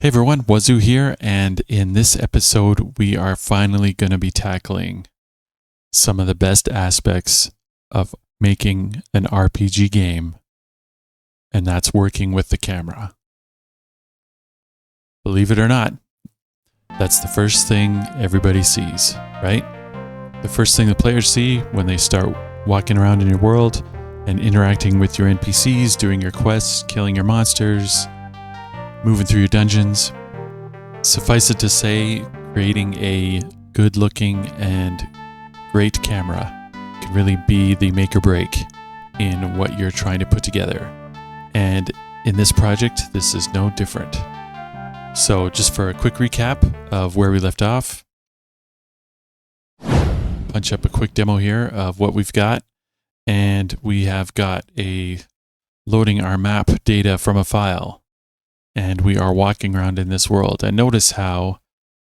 Hey everyone, Wazoo here, and in this episode we are finally going to be tackling some of the best aspects of making an RPG game, and that's working with the camera. Believe it or not, that's the first thing everybody sees, right? The first thing the players see when they start walking around in your world and interacting with your NPCs, doing your quests, killing your monsters, moving through your dungeons. Suffice it to say, creating a good-looking and great camera can really be the make or break in what you're trying to put together. And in this project, this is no different. So just for a quick recap of where we left off, punch up a quick demo here of what we've got. And we have got loading our map data from a file. And we are walking around in this world. And notice how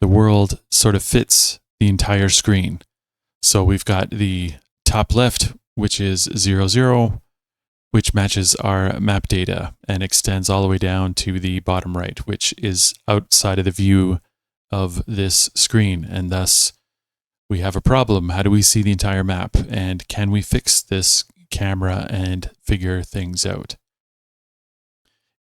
the world sort of fits the entire screen. So we've got the top left, which is 0, 0, which matches our map data and extends all the way down to the bottom right, which is outside of the view of this screen. And thus, we have a problem. How do we see the entire map? And can we fix this camera and figure things out?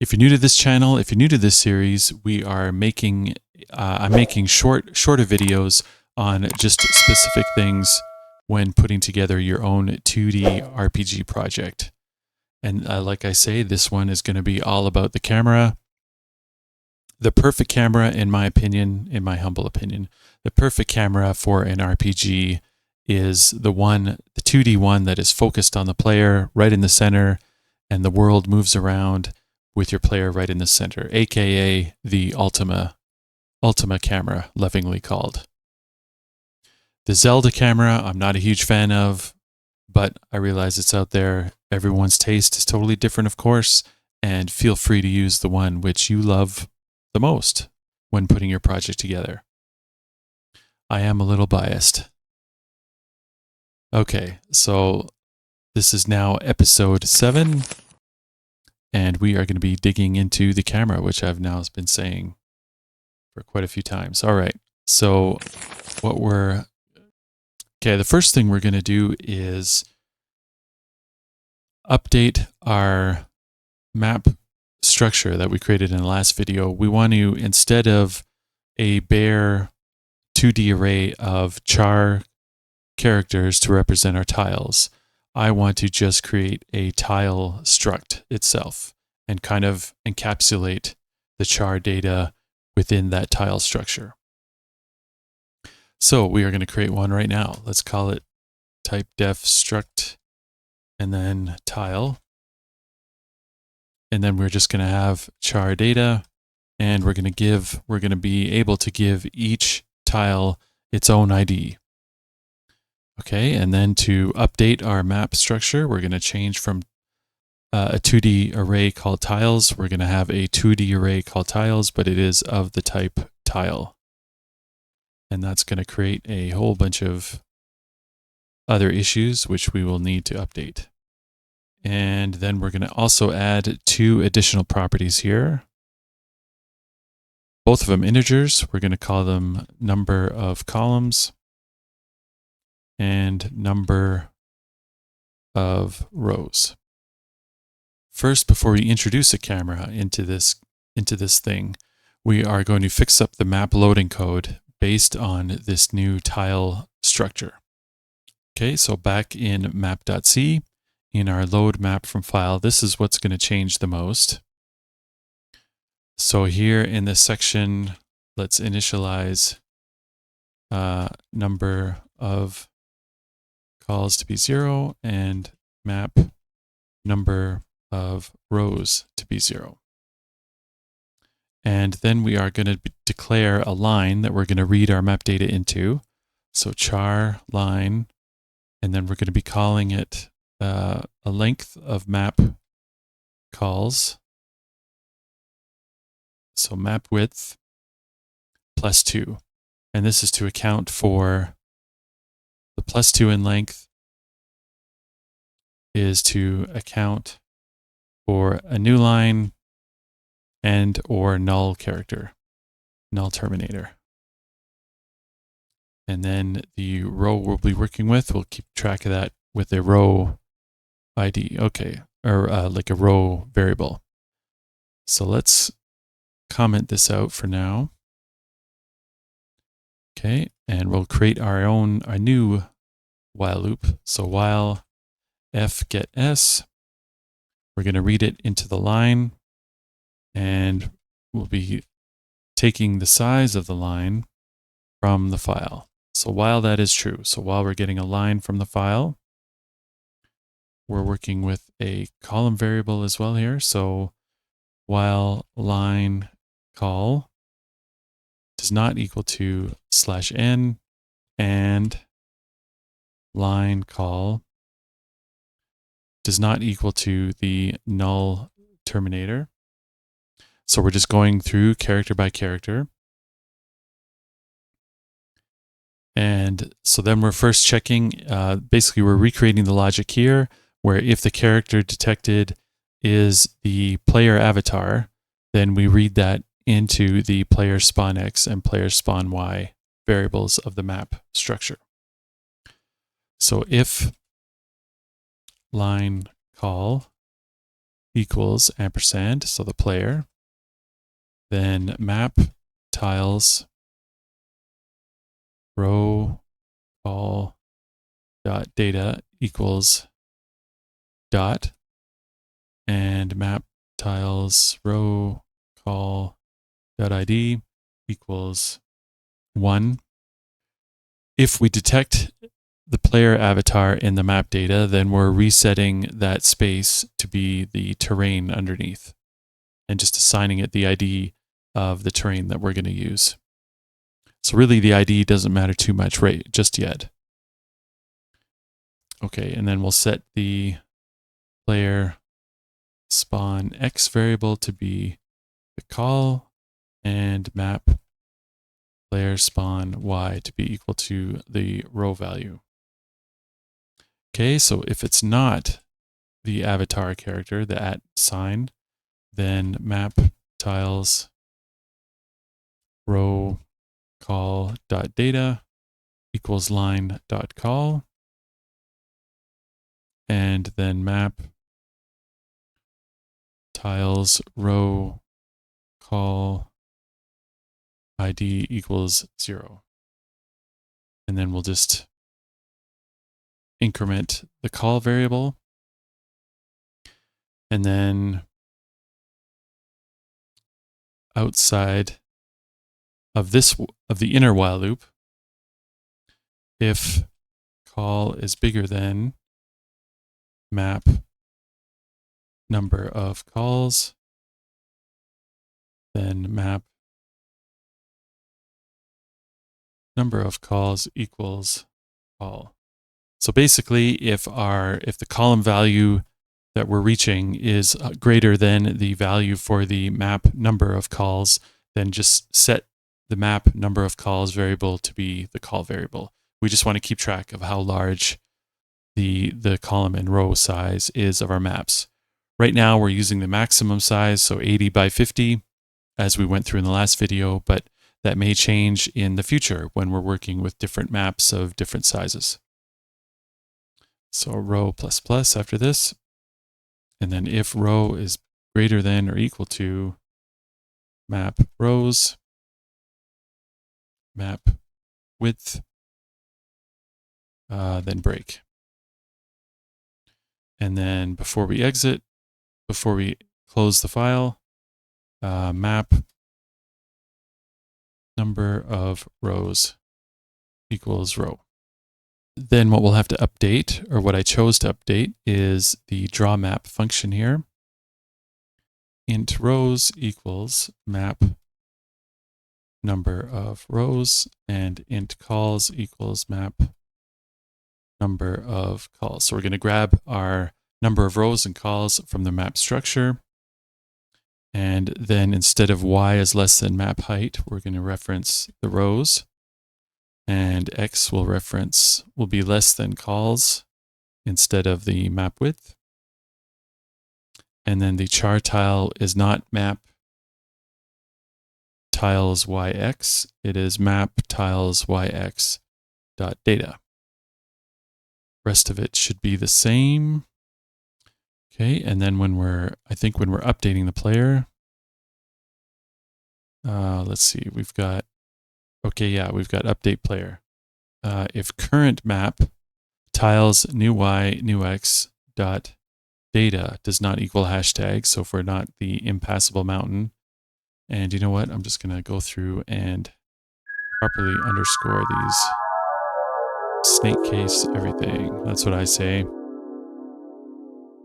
If you're new to this channel, if you're new to this series, we are making, I'm making shorter videos on just specific things when putting together your own 2D RPG project. And like I say, this one is going to be all about the camera. The perfect camera, in my opinion, in my humble opinion, the perfect camera for an RPG is the 2D one that is focused on the player right in the center, and the world moves around with your player right in the center, aka the Ultima camera, lovingly called. The Zelda camera, I'm not a huge fan of, but I realize it's out there. Everyone's taste is totally different, of course, and feel free to use the one which you love the most when putting your project together. I am a little biased. Okay, so this is now episode 7. And we are going to be digging into the camera, which I've now been saying for quite a few times. All right. So the first thing we're going to do is update our map structure that we created in the last video. We want to, instead of a bare 2D array of char characters to represent our tiles, I want to just create a tile struct itself and kind of encapsulate the char data within that tile structure. So we are going to create one right now. Let's call it type def struct and then tile. And then we're just going to have char data, and we're going to be able to give each tile its own ID. Okay, and then to update our map structure, we're going to change from a 2D array called tiles. We're going to have a 2D array called tiles, but it is of the type tile. And that's going to create a whole bunch of other issues which we will need to update. And then we're going to also add 2 additional properties here. Both of them integers. We're going to call them number of columns and number of rows. First, before we introduce a camera into this thing, we are going to fix up the map loading code based on this new tile structure. Okay, so back in map.c, in our load map from file, this is what's going to change the most. So here in this section, let's initialize number of calls to be 0 and map number of rows to be 0. And then we are going to declare a line that we're going to read our map data into. So char line, and then we're going to be calling it a length of map calls. So map width plus 2. And this is to account for the plus 2 in length is to account for a new line and or null character. null terminator. And then the row we'll be working with, we'll keep track of that with a row ID. Okay, or like a row variable. So let's comment this out for now. Okay, and we'll create a new while loop. So while f get s, we're going to read it into the line, and we'll be taking the size of the line from the file. So while that is true, so while we're getting a line from the file, we're working with a column variable as well here. So while line call does not equal to /n, and line call does not equal to the null terminator. So we're just going through character by character. And so then we're first checking, basically we're recreating the logic here, where if the character detected is the player avatar, then we read that into the player spawn X and player spawn Y variables of the map structure. So if line call equals ampersand, so the player, then map tiles row call dot data equals dot, and map tiles row call dot ID equals 1. If we detect the player avatar in the map data, then we're resetting that space to be the terrain underneath and just assigning it the ID of the terrain that we're going to use. So really the ID doesn't matter too much right just yet. Okay, and then we'll set the player spawn X variable to be the call, and map player spawn Y to be equal to the row value. Okay, so if it's not the avatar character, the @ sign, then map tiles row call dot data equals line dot call, and then map tiles row call ID equals 0. And then we'll just increment the call variable. And then outside of the inner while loop, if call is bigger than map number of calls, then map number of calls equals call. So basically, if the column value that we're reaching is greater than the value for the map number of calls, then just set the map number of calls variable to be the call variable. We just want to keep track of how large the column and row size is of our maps. Right now, we're using the maximum size, so 80 by 50, as we went through in the last video, but that may change in the future when we're working with different maps of different sizes. So row plus plus after this. And then if row is greater than or equal to map rows, map width, then break. And then before we exit, before we close the file, map number of rows equals row. Then what we'll have to update, or what I chose to update, is the draw map function here. Int rows equals map number of rows, and int calls equals map number of calls. So we're going to grab our number of rows and calls from the map structure. And then instead of y is less than map height, we're going to reference the rows. And x will be less than calls instead of the map width. And then the char tile is not map tiles yx, it is map tiles yx dot data. Rest of it should be the same. Okay, and then I think when we're updating the player, let's see, we've got update player. If current map tiles new y new x dot data does not equal hashtag, so if we're not the impassable mountain, and you know what, I'm just going to go through and properly underscore these. Snake case everything. That's what I say.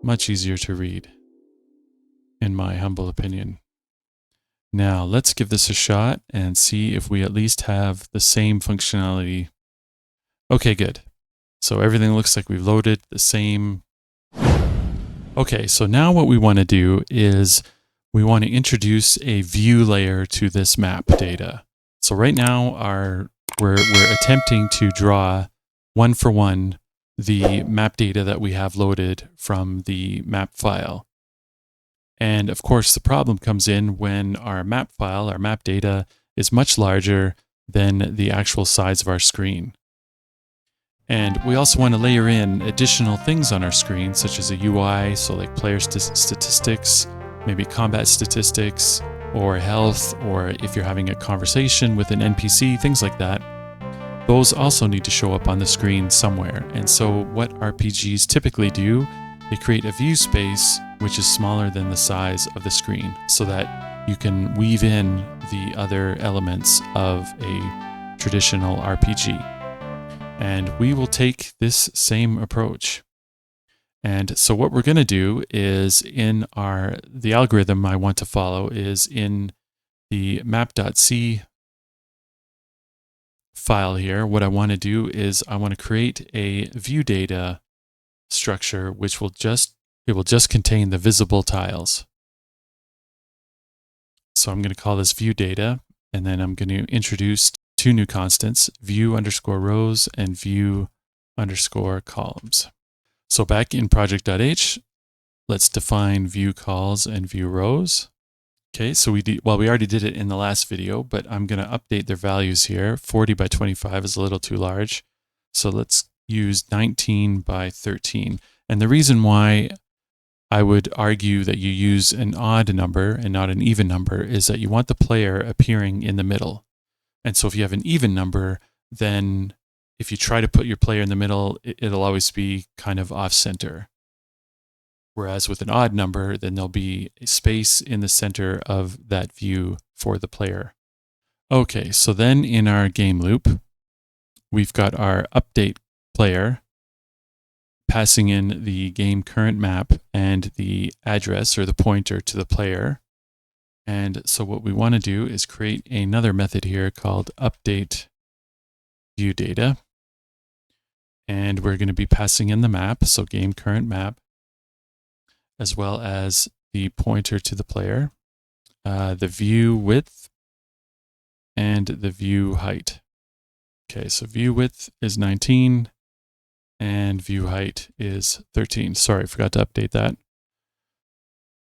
Much easier to read, in my humble opinion. Now, let's give this a shot and see if we at least have the same functionality. Okay, good. So everything looks like we've loaded the same. Okay, so now what we want to do is we want to introduce a view layer to this map data. So right now we're attempting to draw one for one the map data that we have loaded from the map file. And of course, the problem comes in when our map file, our map data, is much larger than the actual size of our screen. And we also want to layer in additional things on our screen, such as a UI, so like player statistics, maybe combat statistics, or health, or if you're having a conversation with an NPC, things like that. Those also need to show up on the screen somewhere. And so what RPGs typically do, they create a view space which is smaller than the size of the screen so that you can weave in the other elements of a traditional RPG. And we will take this same approach. And so what we're going to do is the algorithm I want to follow is in the map.c file here. What I want to do is I want to create a view data structure which will just contain the visible tiles. So I'm going to call this view data, and then I'm going to introduce two new constants, view underscore rows and view underscore columns. So back in project.h, let's define view calls and view rows. Okay, so we already did it in the last video, but I'm going to update their values here. 40 by 25 is a little too large. So let's use 19 by 13. And the reason why I would argue that you use an odd number and not an even number is that you want the player appearing in the middle. And so if you have an even number, then if you try to put your player in the middle, it'll always be kind of off center. Whereas with an odd number, then there'll be a space in the center of that view for the player. Okay, so then in our game loop, we've got our update player passing in the game current map and the address or the pointer to the player. And so what we want to do is create another method here called update view data. And we're going to be passing in the map, so game current map, as well as the pointer to the player, the view width, and the view height. Okay, so view width is 19, and view height is 13. Sorry, I forgot to update that.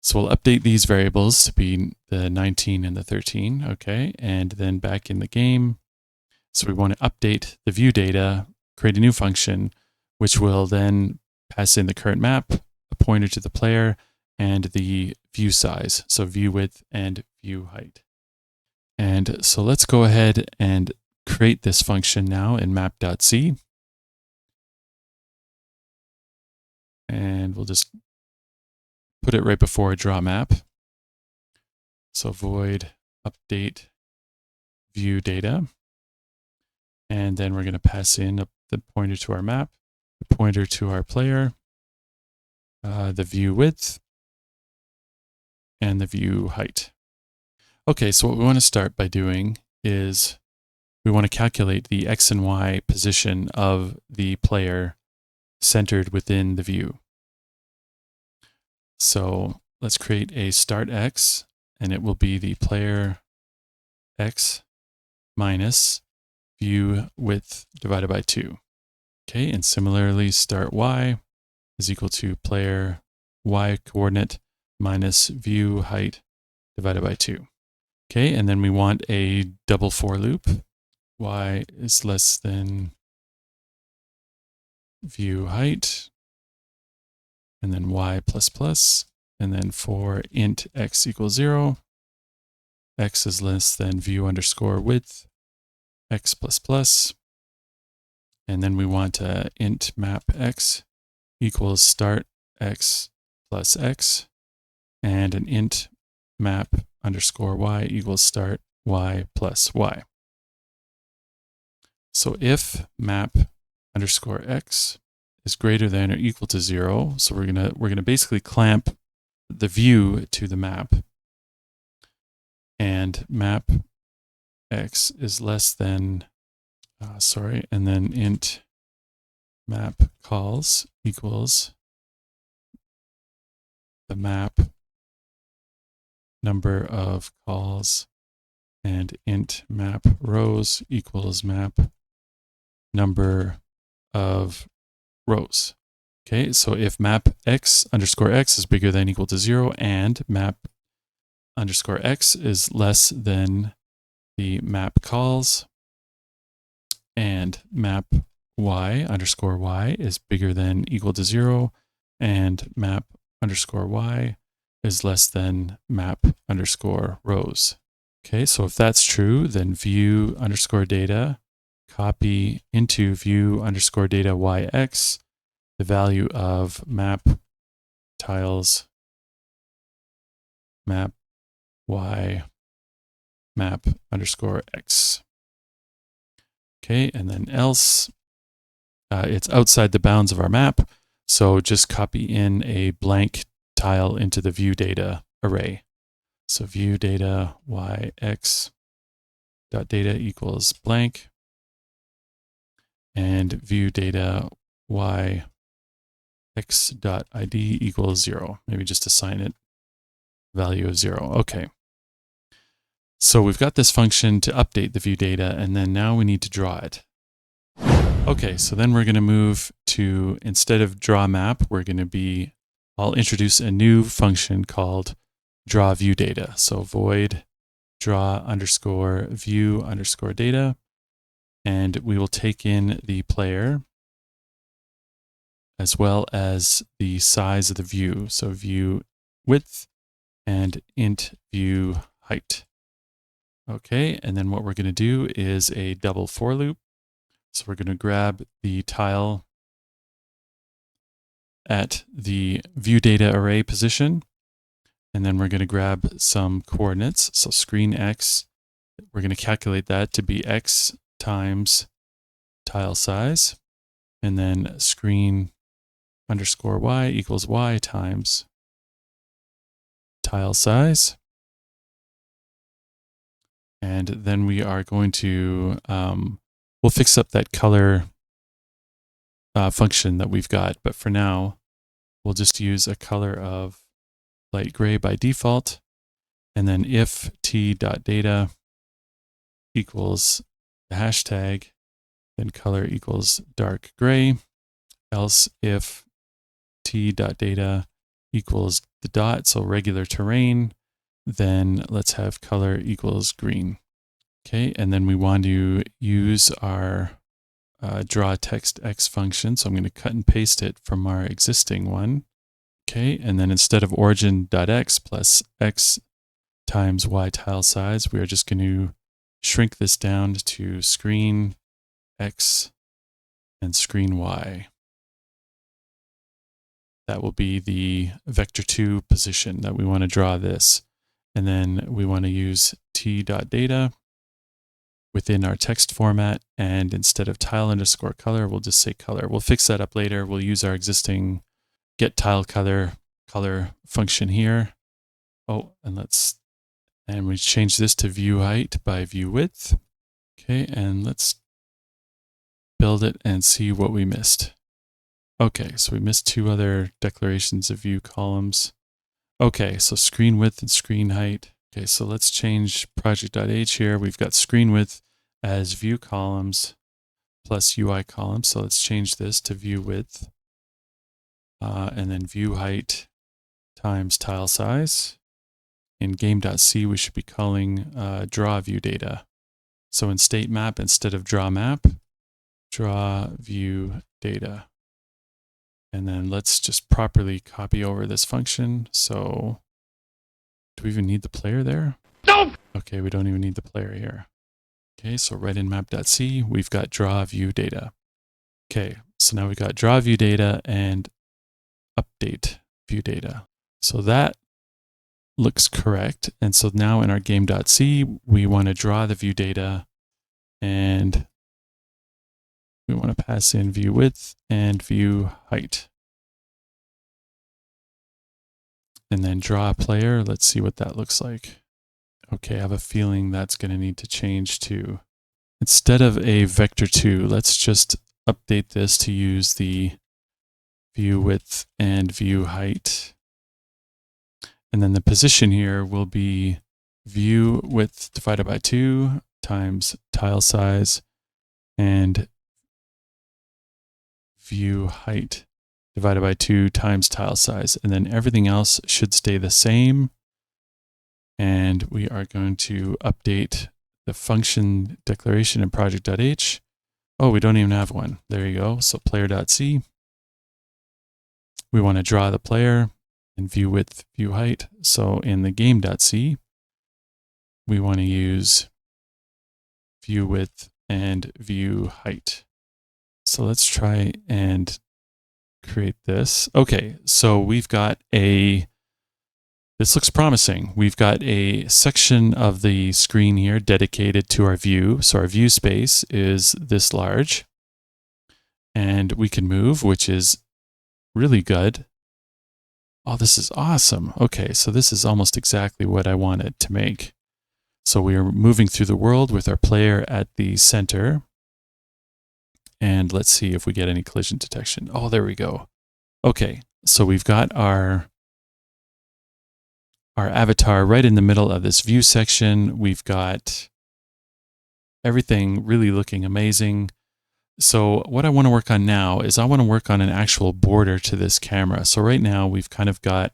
So we'll update these variables to be the 19 and the 13, okay? And then back in the game, so we want to update the view data, create a new function, which will then pass in the current map, a pointer to the player, and the view size, so view width and view height. And so let's go ahead and create this function now in map.c. And we'll just put it right before a draw map. So void update view data. And then we're going to pass in the pointer to our map, the pointer to our player, the view width, and the view height. Okay, so what we want to start by doing is we want to calculate the X and Y position of the player centered within the view. So let's create a start X, and it will be the player X minus view width divided by 2. Okay, and similarly start Y is equal to player Y coordinate minus view height divided by 2. Okay, and then we want a double for loop. Y is less than view height, and then y plus plus, and then for int x equals 0, x is less than view underscore width, x plus plus, and then we want int map x equals start x plus x, and an int map underscore y equals start y plus y. So if map underscore x is greater than or equal to 0, so we're gonna basically clamp the view to the map, and map x is less than and then int map calls equals the map number of calls, and int map rows equals map number of rows. Okay, so if map x underscore x is bigger than or equal to 0, and map underscore x is less than the map calls, and map y underscore y is bigger than or equal to 0, and map underscore y is less than map underscore rows. Okay, so if that's true, then view underscore data, copy into view underscore data yx, the value of map tiles map y map underscore x. Okay, and then else, it's outside the bounds of our map, so just copy in a blank tile into the view data array. So view data yx dot data equals blank, and view data y x dot id equals 0. Maybe just assign it value of 0. Okay. So we've got this function to update the view data, and then now we need to draw it. Okay, so then we're going to move to, instead of draw map, I'll introduce a new function called draw view data. So void draw underscore view underscore data, and we will take in the player as well as the size of the view. So view width and int view height. Okay, and then what we're going to do is a double for loop. So we're going to grab the tile at the view data array position, and then we're going to grab some coordinates. So screen x, we're going to calculate that to be x times tile size, and then screen underscore y equals y times tile size. And then we are going to, we'll fix up that color function that we've got. But for now, we'll just use a color of light gray by default. And then if t.data equals the hashtag, then color equals dark gray. Else if t.data equals the dot, so regular terrain, then let's have color equals green. Okay, and then we want to use our draw text x function. So I'm going to cut and paste it from our existing one. Okay, and then instead of origin.x plus x times y tile size, we are just going to shrink this down to screen x and screen y. That will be the vector2 position that we want to draw this. And then we want to use t.data within our text format, and instead of tile underscore color, we'll just say color. We'll fix that up later. We'll use our existing get tile color function here. Oh, and we change this to view height by view width. Okay, and let's build it and see what we missed. Okay, so we missed two other declarations of view columns. Okay, so screen width and screen height. Okay, so let's change project.h here. We've got screen width as view columns plus UI columns. So let's change this to view width. And then view height times tile size. in game.c, we should be calling draw view data. So in state map, instead of draw map, draw view data. And then let's just properly copy over this function. So do we even need the player there? Nope. Okay, we don't even need the player here. Okay, so right in map.c, we've got draw view data. Okay, so now we've got draw view data and update view data. So that looks correct. And so now in our game.c, we want to draw the view data and we want to pass in view width and view height. And then draw a player. Let's see what that looks like. Okay, I have a feeling that's going to need to change to, instead of a vector2, let's just update this to use the view width and view height. And then the position here will be view width divided by 2 times tile size and view height divided by 2 times tile size. And then everything else should stay the same. And we are going to update the function declaration in project.h. Oh, we don't even have one. There you go. So player.c. We want to draw the player and view width, view height. So in the game.c, we want to use view width and view height. So let's try and create this. Okay, so we've got this looks promising. We've got a section of the screen here dedicated to our view. So our view space is this large. And we can move, which is really good. Oh, this is awesome. Okay, so this is almost exactly what I wanted to make. So we are moving through the world with our player at the center. And let's see if we get any collision detection. Oh, there we go. Okay, so we've got our avatar right in the middle of this view section. We've got everything really looking amazing. So what I want to work on now is I want to work on an actual border to this camera. So right now we've kind of got,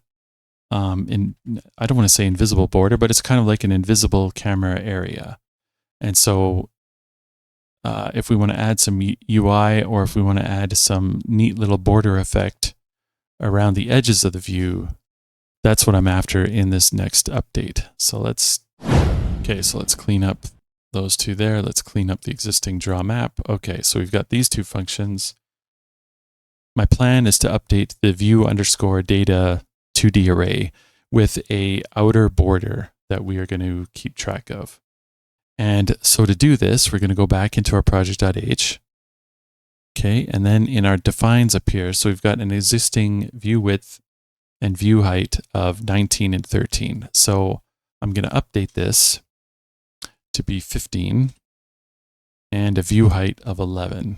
I don't want to say invisible border, but it's kind of like an invisible camera area. And so if we want to add some UI or if we want to add some neat little border effect around the edges of the view, that's what I'm after in this next update. So let's clean up those two there. Let's clean up the existing draw map. Okay, so we've got these two functions. My plan is to update the view underscore data 2D array with a outer border that we are going to keep track of. And so to do this, we're going to go back into our project.h. Okay, and then in our defines up here, so we've got an existing view width and view height of 19 and 13. So I'm going to update this to be 15 and a view height of 11.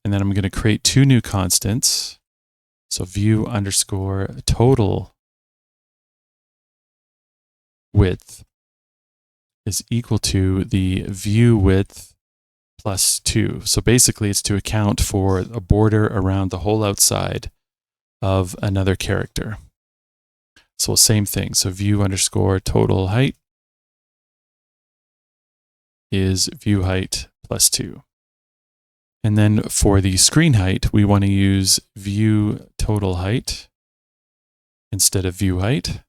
And then I'm going to create two new constants. So view underscore total width is equal to the view width plus 2. So basically it's to account for a border around the whole outside of another character. So same thing. So view underscore total height is view height plus 2. And then for the screen height, we want to use view total height instead of view height.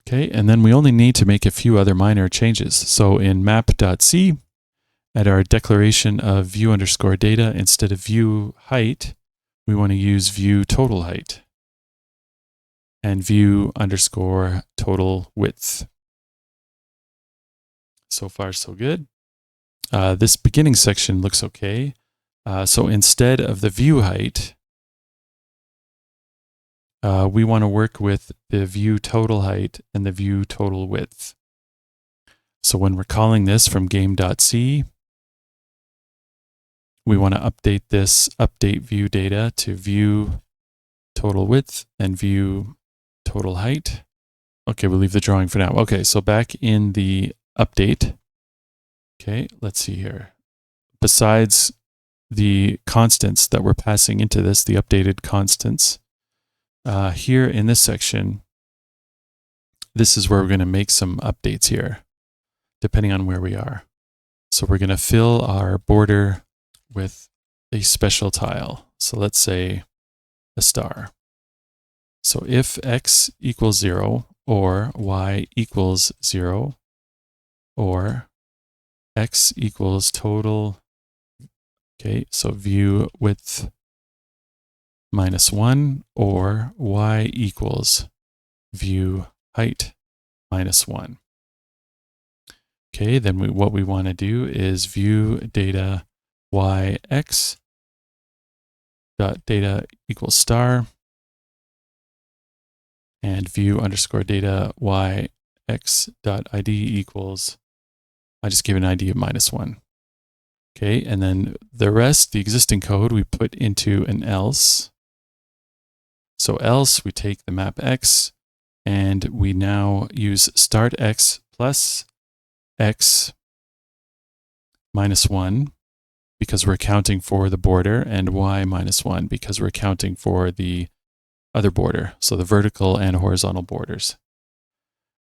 Okay, and then we only need to make a few other minor changes. So in map.c, at our declaration of view underscore data, instead of view height, we want to use view total height and view underscore total width. So far, so good. This beginning section looks okay. So instead of the view height, we want to work with the view total height and the view total width. So when we're calling this from game.c, we want to update this update view data to view total width and view total height. Okay, we'll leave the drawing for now. Okay, so back in the update. Okay, let's see here. Besides the constants that we're passing into this, the updated constants, here in this section, this is where we're going to make some updates here, depending on where we are. So we're going to fill our border with a special tile. So let's say a star. So if x equals 0 or y equals 0 or x equals total, okay, so view width -1 or y equals view height -1. Okay, then what we want to do is view data yx dot data equals star and view underscore data yx dot id equals, I just gave an ID of -1. Okay, and then the rest, the existing code, we put into an else. So else, we take the map x and we now use start x plus x -1 because we're accounting for the border, and y -1 because we're accounting for the other border, so the vertical and horizontal borders.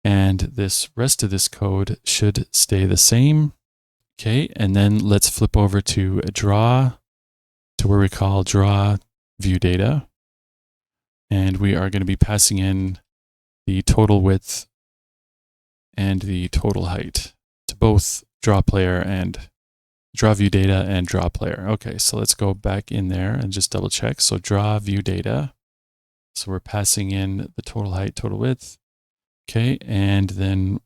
And this rest of this code should stay the same. Okay, and then let's flip over to draw, to where we call draw view data. And we are going to be passing in the total width and the total height to both draw player and draw view data and draw player. Okay, so let's go back in there and just double check. So draw view data. So we're passing in the total height, total width. Okay, and then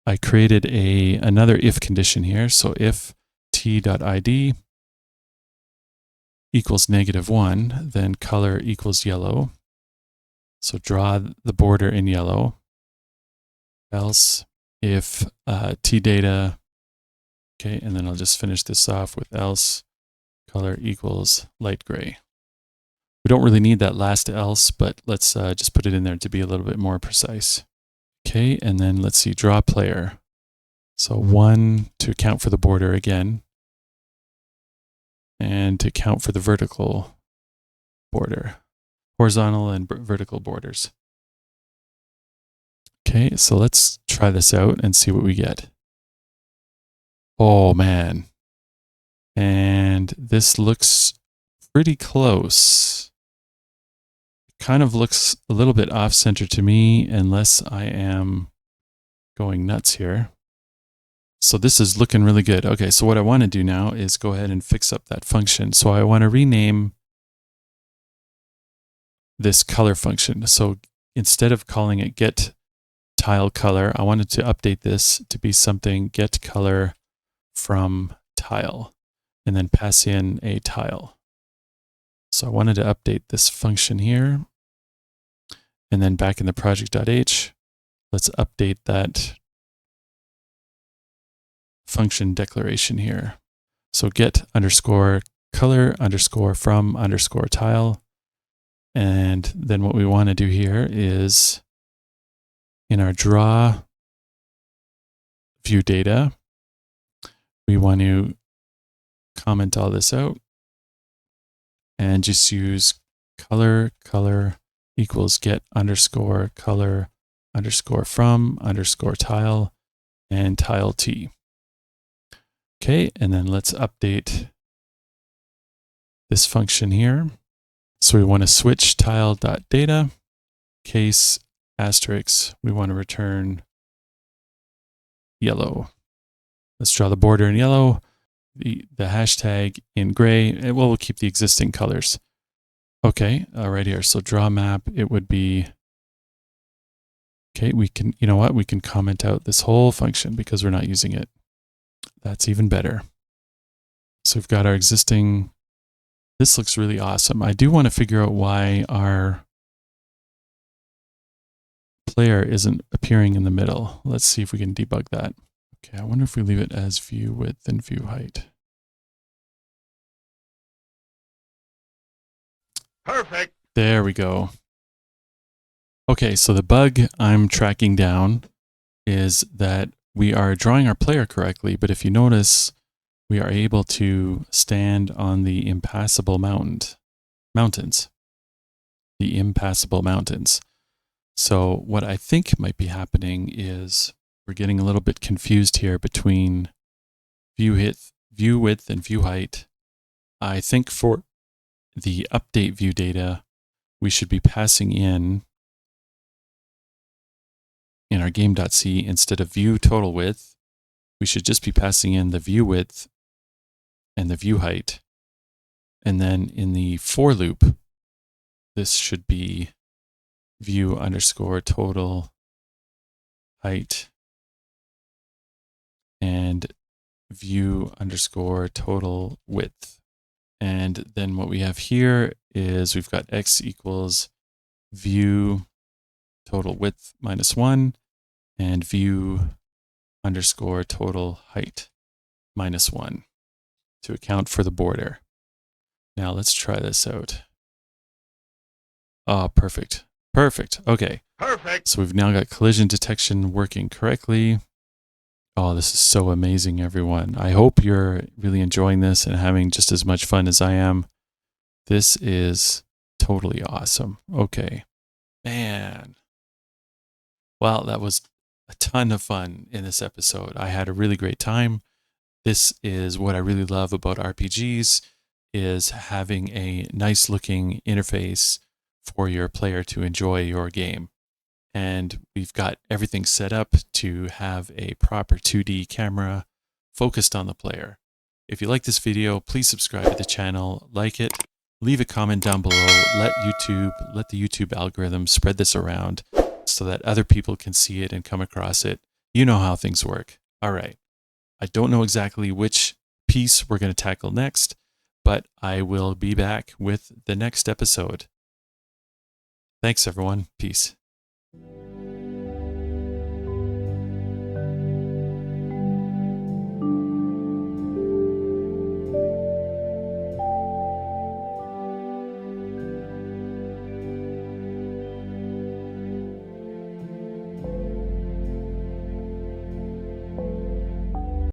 I created another if condition here. So if t.id equals -1, then color equals yellow. So draw the border in yellow. Else if t-data, okay, and then I'll just finish this off with else color equals light gray. We don't really need that last else, but let's just put it in there to be a little bit more precise. Okay, and then let's see, draw player. So 1 to account for the border again, and to account for the vertical border, horizontal and vertical borders. Okay, so let's try this out and see what we get. Oh man. And this looks pretty close. Kind of looks a little bit off center to me, unless I am going nuts here. So this is looking really good. Okay, so what I want to do now is go ahead and fix up that function. So I want to rename this color function. So instead of calling it get tile color, I wanted to update this to be something get color from tile, and then pass in a tile. So I wanted to update this function here. And then back in the project.h, let's update that function declaration here. So get underscore color underscore from underscore tile. And then what we want to do here is in our draw view data, we want to comment all this out and just use color equals get underscore color underscore from underscore tile and tile t. Okay, and then let's update this function here. So we want to switch tile.data, case asterisk, we want to return yellow. Let's draw the border in yellow, the hashtag in gray, and we'll keep the existing colors. Okay, right here. So draw map, it would be, okay, we can, you know what? We can comment out this whole function because we're not using it. That's even better. So we've got our existing, this looks really awesome. I do want to figure out why our player isn't appearing in the middle. Let's see if we can debug that. Okay, I wonder if we leave it as view width and view height. Perfect. There we go. Okay, so the bug I'm tracking down is that we are drawing our player correctly, but if you notice, we are able to stand on the impassable mountains. The impassable mountains. So what I think might be happening is we're getting a little bit confused here between view width, and view height. I think for the update view data, we should be passing in our game.c, instead of view total width, we should just be passing in the view width and the view height. And then in the for loop, this should be view underscore total height and view underscore total width. And then what we have here is we've got x equals view total width minus 1 and view underscore total height minus 1 to account for the border. Now let's try this out. Oh, perfect. Perfect. Okay. Perfect. So we've now got collision detection working correctly. Oh, this is so amazing, everyone. I hope you're really enjoying this and having just as much fun as I am. This is totally awesome. Okay. Man. Well, that was a ton of fun in this episode. I had a really great time. This is what I really love about RPGs, is having a nice looking interface for your player to enjoy your game. And we've got everything set up to have a proper 2D camera focused on the player. If you like this video, please subscribe to the channel, like it, leave a comment down below, let the YouTube algorithm spread this around so that other people can see it and come across it. You know how things work. All right. I don't know exactly which piece we're going to tackle next, but I will be back with the next episode. Thanks, everyone. Peace.